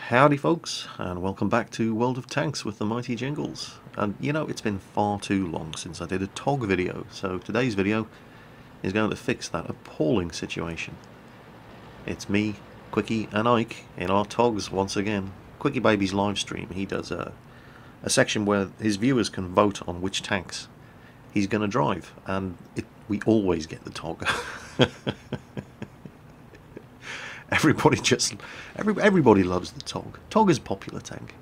Howdy folks, and welcome back to World of Tanks with the mighty Jingles. And you know, it's been far too long since I did a TOG video, so today's video is going to fix that appalling situation. It's me, Quickie, and Ike in our TOGs once again. Quickie Baby's live stream, he does a section where his viewers can vote on which tanks he's going to drive, and we always get the TOG. Everybody loves the TOG. TOG is a popular tank.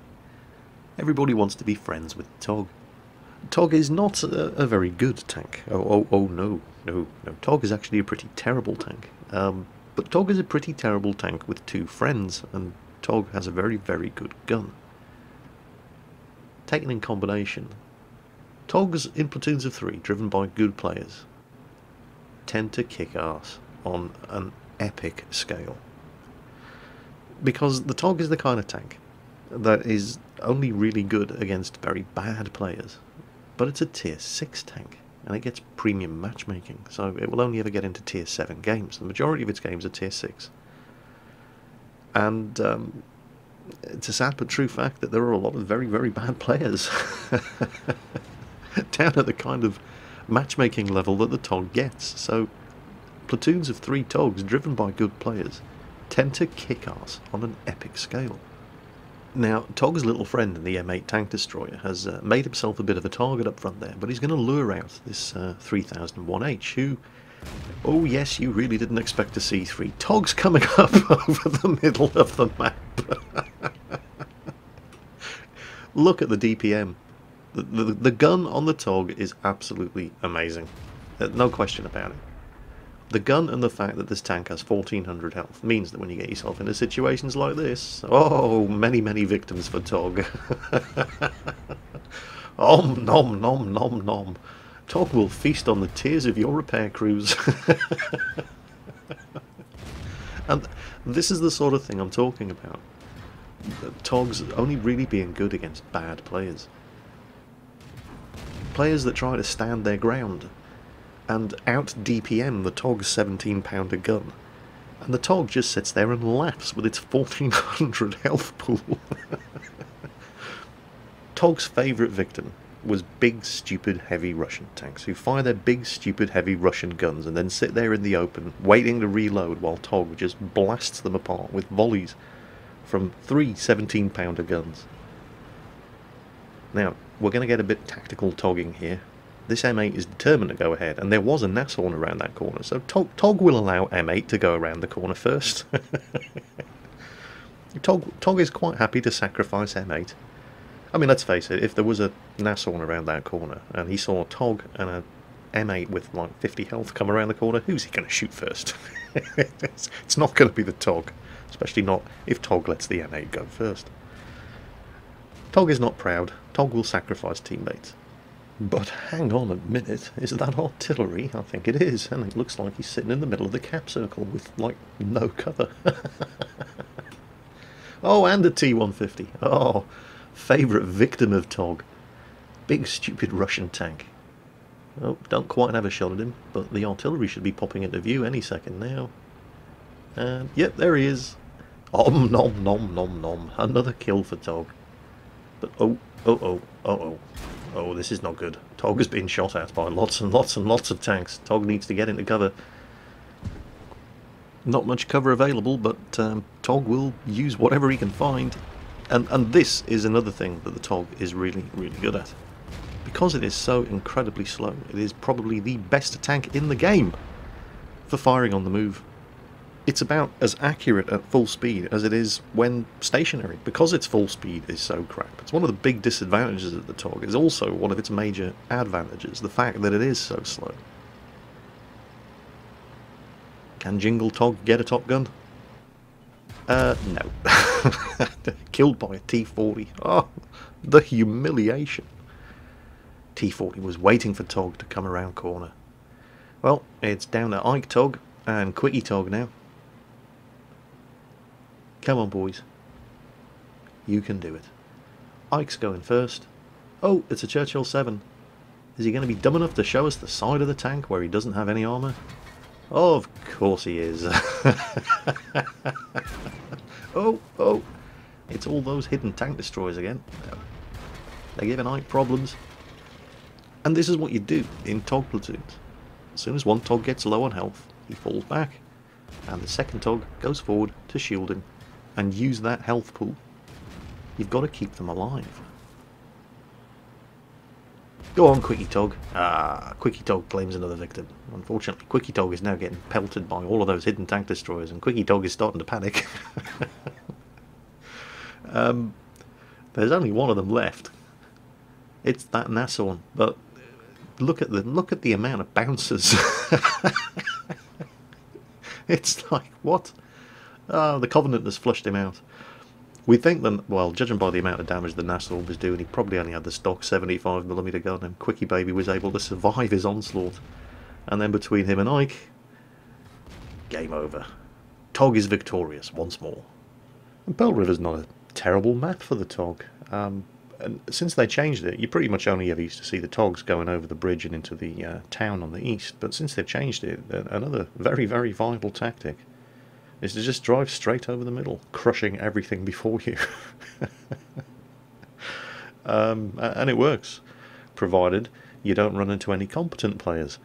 Everybody wants to be friends with the TOG. TOG is not a very good tank. Oh no. TOG is actually a pretty terrible tank. But TOG is a pretty terrible tank with two friends, and TOG has a very, very good gun. Taken in combination, TOGs in platoons of 3, driven by good players, tend to kick ass on an epic scale. Because the TOG is the kind of tank that is only really good against very bad players. But it's a tier 6 tank, and it gets premium matchmaking, so it will only ever get into tier 7 games. The majority of its games are tier 6. And it's a sad but true fact that there are a lot of very, very bad players down at the kind of matchmaking level that the TOG gets. So platoons of 3 TOGs driven by good players tend to kick ass on an epic scale. Now, TOG's little friend in the M8 tank destroyer has made himself a bit of a target up front there, but he's going to lure out this 3001H, who, oh yes, you really didn't expect to see 3 TOGs coming up over the middle of the map. Look at the DPM. The gun on the TOG is absolutely amazing. No question about it. The gun and the fact that this tank has 1400 health means that when you get yourself into situations like this, oh, many, many victims for TOG. Om nom nom nom nom. TOG will feast on the tears of your repair crews. And this is the sort of thing I'm talking about. TOG's only really being good against bad players. Players that try to stand their ground and out DPM the TOG's 17-pounder gun, and the TOG just sits there and laughs with its 1400 health pool. TOG's favourite victim was big, stupid, heavy Russian tanks who fire their big, stupid, heavy Russian guns and then sit there in the open waiting to reload while TOG just blasts them apart with volleys from 3 17-pounder guns. Now, we're going to get a bit tactical TOGing here. This M8 is determined to go ahead, and there was a Nashorn around that corner, so TOG will allow M8 to go around the corner first. TOG is quite happy to sacrifice M8. I mean, let's face it, if there was a Nashorn around that corner, and he saw TOG and a M8 with like 50 health come around the corner, who's he going to shoot first? It's not going to be the TOG, especially not if TOG lets the M8 go first. TOG is not proud. TOG will sacrifice teammates. But hang on a minute, is that artillery? I think it is, and it looks like he's sitting in the middle of the cap circle with, like, no cover. Oh, and a T-150. Oh, favourite victim of TOG. Big stupid Russian tank. Oh, don't quite have a shot at him, but the artillery should be popping into view any second now. And, yep, there he is. Om nom nom nom nom. Another kill for TOG. But, oh, this is not good. TOG has been shot at by lots and lots and lots of tanks. TOG needs to get into cover. Not much cover available, but TOG will use whatever he can find. And this is another thing that the TOG is really, really good at. Because it is so incredibly slow, it is probably the best tank in the game for firing on the move. It's about as accurate at full speed as it is when stationary, because its full speed is so crap. It's one of the big disadvantages of the TOG. It's also one of its major advantages, the fact that it is so slow. Can Jingle TOG get a Top Gun? No. Killed by a T-40. Oh, the humiliation. T-40 was waiting for TOG to come around corner. Well, it's down to Ike TOG and Quickie TOG now. Come on, boys. You can do it. Ike's going first. Oh, it's a Churchill 7. Is he going to be dumb enough to show us the side of the tank where he doesn't have any armour? Oh, of course he is. Oh, It's all those hidden tank destroyers again. They're giving Ike problems. And this is what you do in TOG platoons. As soon as one TOG gets low on health, he falls back, and the second TOG goes forward to shield him and use that health pool. You've got to keep them alive. Go on, Quickie TOG. Quickie TOG claims another victim. Unfortunately, Quickie TOG is now getting pelted by all of those hidden tank destroyers, and Quickie TOG is starting to panic. There's only one of them left. It's that Nassau, but look at the amount of bouncers. It's like, what? Oh, the Covenant has flushed him out. We think that, well, judging by the amount of damage the Nassau was doing, he probably only had the stock 75mm gun, and Quickie Baby was able to survive his onslaught. And then between him and Ike, game over. TOG is victorious once more. And Pearl River's not a terrible map for the TOG. And since they changed it, you pretty much only ever used to see the TOGs going over the bridge and into the town on the east. But since they've changed it, another very, very viable tactic is to just drive straight over the middle, crushing everything before you. And it works, provided you don't run into any competent players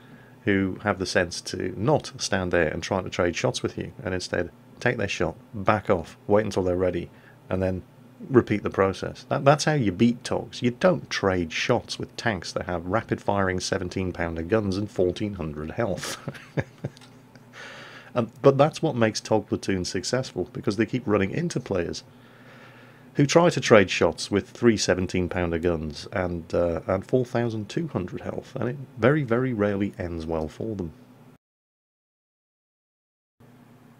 who have the sense to not stand there and try to trade shots with you, and instead take their shot, back off, wait until they're ready, and then repeat the process. That's how you beat TOGs. You don't trade shots with tanks that have rapid-firing 17-pounder guns and 1400 health. But that's what makes TOG platoons successful, because they keep running into players who try to trade shots with 3 17-pounder guns and 4,200 health, and it very, very rarely ends well for them.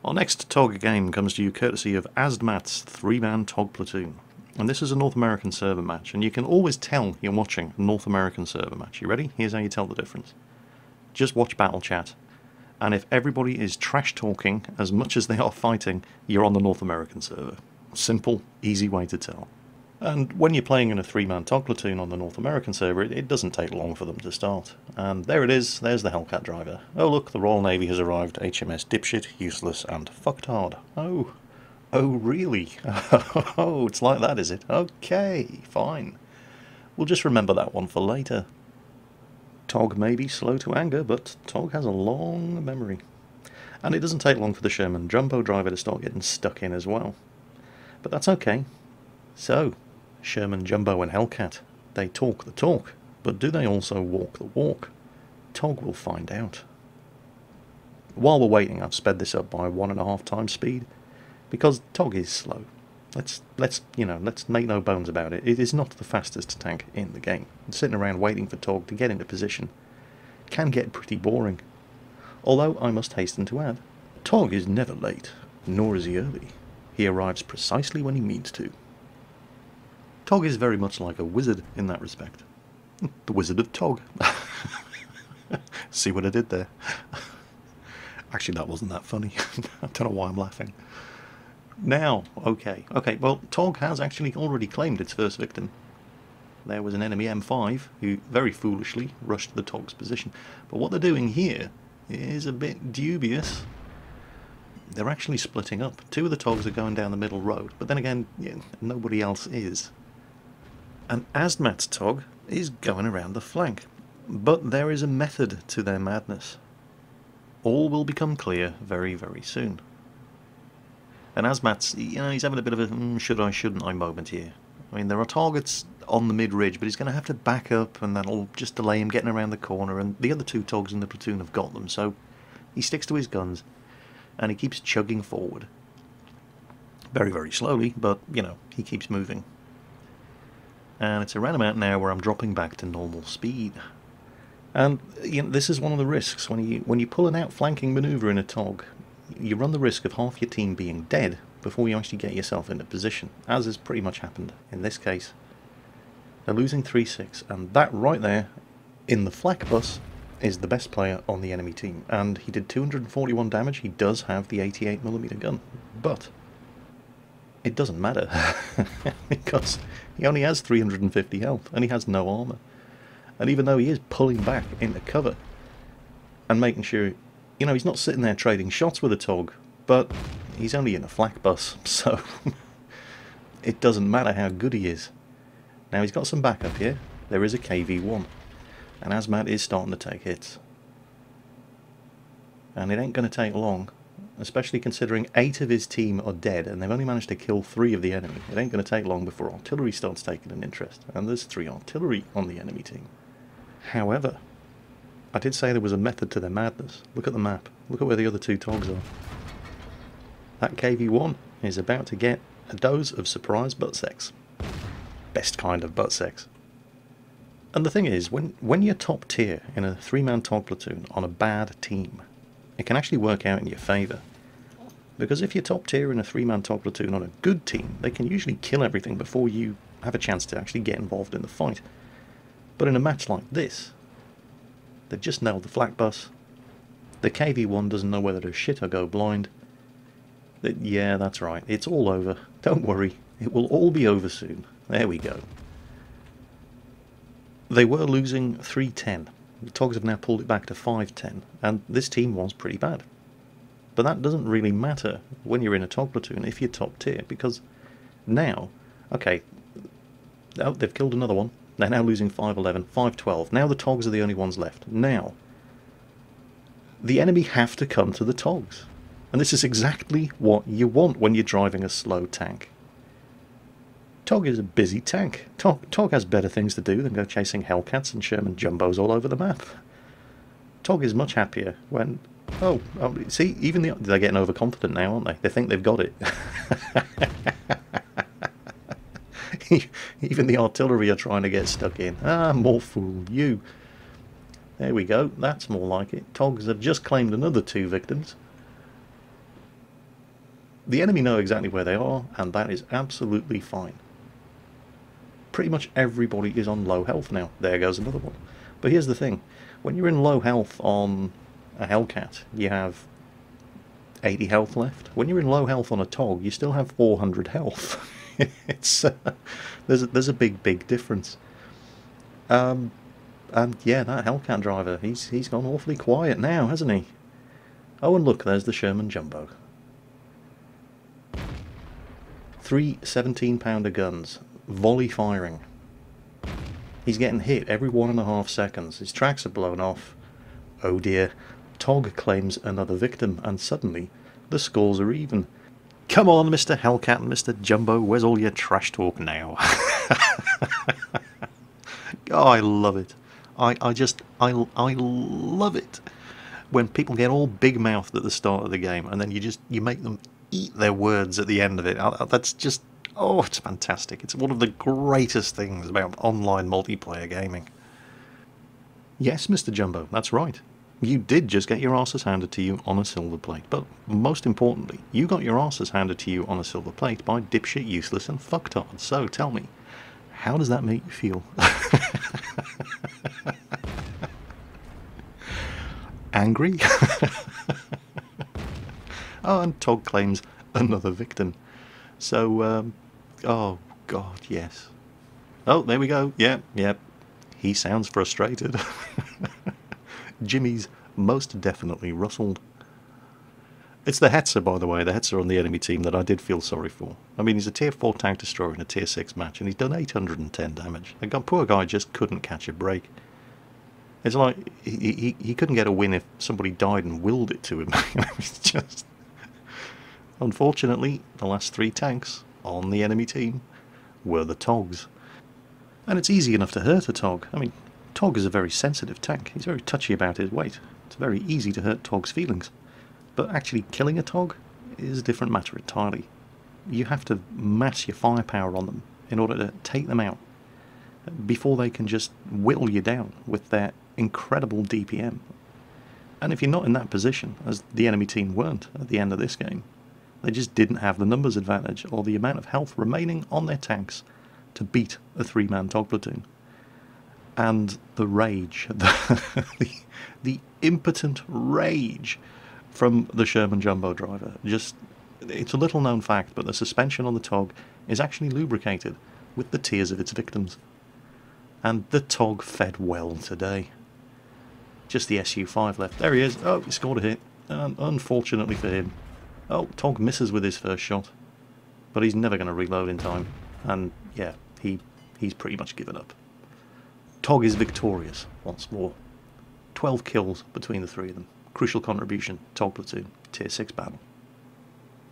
Our next TOG game comes to you courtesy of Asdmat's 3-man TOG platoon. And this is a North American server match, and you can always tell you're watching a North American server match. You ready? Here's how you tell the difference. Just watch battle chat, and if everybody is trash talking as much as they are fighting, you're on the North American server. Simple, easy way to tell. And when you're playing in a 3-man TOG platoon on the North American server, it doesn't take long for them to start. And there it is, there's the Hellcat driver. Oh look, the Royal Navy has arrived, HMS Dipshit, useless and fucked hard. Oh really? Oh, it's like that, is it? Okay, fine. We'll just remember that one for later. TOG may be slow to anger, but TOG has a long memory. And it doesn't take long for the Sherman Jumbo driver to start getting stuck in as well. But that's okay. So, Sherman Jumbo and Hellcat, they talk the talk, but do they also walk the walk? TOG will find out. While we're waiting, I've sped this up by 1.5 times speed, because TOG is slow. Let's make no bones about it. It is not the fastest tank in the game. And sitting around waiting for TOG to get into position can get pretty boring. Although I must hasten to add, TOG is never late, nor is he early. He arrives precisely when he means to. TOG is very much like a wizard in that respect. The Wizard of TOG. See what I did there? Actually, that wasn't that funny. I don't know why I'm laughing. Now, okay, well, TOG has actually already claimed its first victim. There was an enemy M5 who very foolishly rushed the TOG's position. But what they're doing here is a bit dubious. They're actually splitting up. 2 of the TOGs are going down the middle road, but then again, nobody else is. And Asdmat's TOG is going around the flank. But there is a method to their madness. All will become clear very, very soon. And Asmat's, he's having a bit of a should I, shouldn't I moment here. I mean, there are targets on the mid-ridge, but he's going to have to back up, and that'll just delay him getting around the corner, and the other 2 TOGs in the platoon have got them, so he sticks to his guns, and he keeps chugging forward. Very, very slowly, but, he keeps moving. And it's around about now where I'm dropping back to normal speed. And, this is one of the risks. When you pull an outflanking manoeuvre in a TOG, you run the risk of half your team being dead before you actually get yourself into position, as has pretty much happened in this case. They're losing 3-6, and that right there, in the flak bus, is the best player on the enemy team. And he did 241 damage, he does have the 88mm gun, but it doesn't matter, because he only has 350 health, and he has no armour. And even though he is pulling back into cover, and making sure, he's not sitting there trading shots with a TOG, but he's only in a flak bus, so it doesn't matter how good he is. Now he's got some backup here. There is a KV-1. And Azmat is starting to take hits. And it ain't going to take long, especially considering 8 of his team are dead and they've only managed to kill 3 of the enemy. It ain't going to take long before artillery starts taking an interest. And there's 3 artillery on the enemy team. However, I did say there was a method to their madness. Look at the map. Look at where the other 2 TOGs are. That KV-1 is about to get a dose of surprise butt sex. Best kind of butt sex. And the thing is, when you're top tier in a 3-man TOG platoon on a bad team, it can actually work out in your favour. Because if you're top tier in a 3-man TOG platoon on a good team, they can usually kill everything before you have a chance to actually get involved in the fight. But in a match like this, they've just nailed the flak bus. The KV-1 doesn't know whether to shit or go blind. Yeah, that's right, it's all over. Don't worry, it will all be over soon. There we go. They were losing 3-10. The TOGs have now pulled it back to 5-10, and this team was pretty bad. But that doesn't really matter when you're in a TOG platoon if you're top tier, because now, okay, oh, they've killed another one. They're now losing 5-11, 5-12. Now the TOGs are the only ones left. Now, the enemy have to come to the TOGs. And this is exactly what you want when you're driving a slow tank. TOG is a busy tank. TOG has better things to do than go chasing Hellcats and Sherman Jumbos all over the map. TOG is much happier when... Oh, see, even they're getting overconfident now, aren't they? They think they've got it. Even the artillery are trying to get stuck in. Ah, more fool, you. There we go, that's more like it. TOGs have just claimed another 2 victims. The enemy know exactly where they are, and that is absolutely fine. Pretty much everybody is on low health now. There goes another one. But here's the thing. When you're in low health on a Hellcat, you have 80 health left. When you're in low health on a TOG, you still have 400 health. It's there's a big difference. And yeah, that Hellcat driver, he's gone awfully quiet now, hasn't he? Oh, and look, there's the Sherman Jumbo. 3 17-pounder guns, volley firing. He's getting hit every 1.5 seconds. His tracks are blown off. Oh dear. TOG claims another victim, and suddenly the scores are even. Come on, Mr. Hellcat and Mr. Jumbo, where's all your trash talk now? Oh, I love it. I love it when people get all big-mouthed at the start of the game, and then you make them eat their words at the end of it. That's just, oh, it's fantastic. It's one of the greatest things about online multiplayer gaming. Yes, Mr. Jumbo, that's right. You did just get your asses handed to you on a silver plate, but most importantly, you got your asses handed to you on a silver plate by dipshit, useless and fucktard. So tell me, how does that make you feel? Angry? Oh, and TOG claims another victim. So, oh god, yes. Oh, there we go. Yep. He sounds frustrated. Jimmy's most definitely rustled. It's the Hetzer, by the way, the Hetzer on the enemy team that I did feel sorry for. I mean, he's a tier 4 tank destroyer in a tier 6 match, and he's done 810 damage. The poor guy just couldn't catch a break. It's like, he couldn't get a win if somebody died and willed it to him. It's just... Unfortunately, the last 3 tanks on the enemy team were the TOGs. And it's easy enough to hurt a TOG. I mean, TOG is a very sensitive tank. He's very touchy about his weight. It's very easy to hurt TOG's feelings. But actually killing a TOG is a different matter entirely. You have to mass your firepower on them in order to take them out before they can just whittle you down with their incredible DPM. And if you're not in that position, as the enemy team weren't at the end of this game, they just didn't have the numbers advantage or the amount of health remaining on their tanks to beat a 3-man TOG platoon. And the rage, the impotent rage from the Sherman Jumbo driver. Just, it's a little known fact, but the suspension on the TOG is actually lubricated with the tears of its victims. And the TOG fed well today. Just the SU-5 left. There he is. Oh, he scored a hit. And unfortunately for him, oh, TOG misses with his first shot. but he's never going to reload in time, and yeah, he's pretty much given up. TOG is victorious once more. 12 kills between the three of them. Crucial contribution, TOG platoon, tier 6 battle.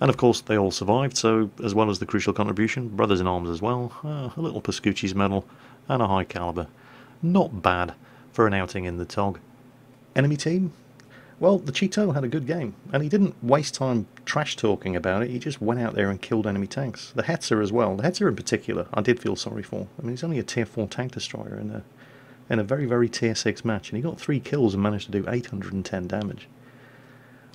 And of course they all survived, so as well as the crucial contribution, brothers in arms as well, a little Pascucci's medal, and a high caliber. Not bad for an outing in the TOG. Enemy team? Well, the Cheeto had a good game, and he didn't waste time trash talking about it, he just went out there and killed enemy tanks. The Hetzer as well, the Hetzer in particular, I did feel sorry for. I mean, he's only a tier 4 tank destroyer in a very, very tier 6 match, and he got 3 kills and managed to do 810 damage.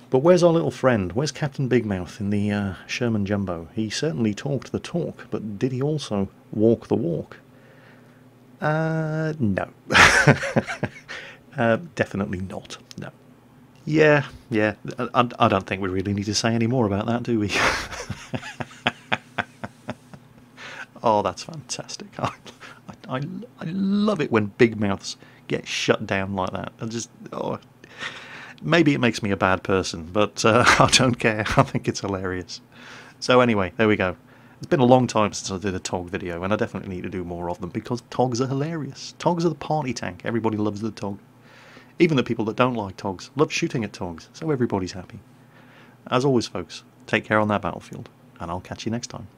But where's our little friend? Where's Captain Big Mouth in the Sherman Jumbo? He certainly talked the talk, but did he also walk the walk? No. Definitely not, no. Yeah, I don't think we really need to say any more about that, do we? Oh, that's fantastic. I love it when big mouths get shut down like that. Maybe it makes me a bad person, but I don't care. I think it's hilarious. So anyway, there we go. It's been a long time since I did a TOG video, and I definitely need to do more of them, because TOGs are hilarious. TOGs are the party tank. Everybody loves the TOG. Even the people that don't like TOGs love shooting at TOGs, so everybody's happy. As always, folks, take care on that battlefield, and I'll catch you next time.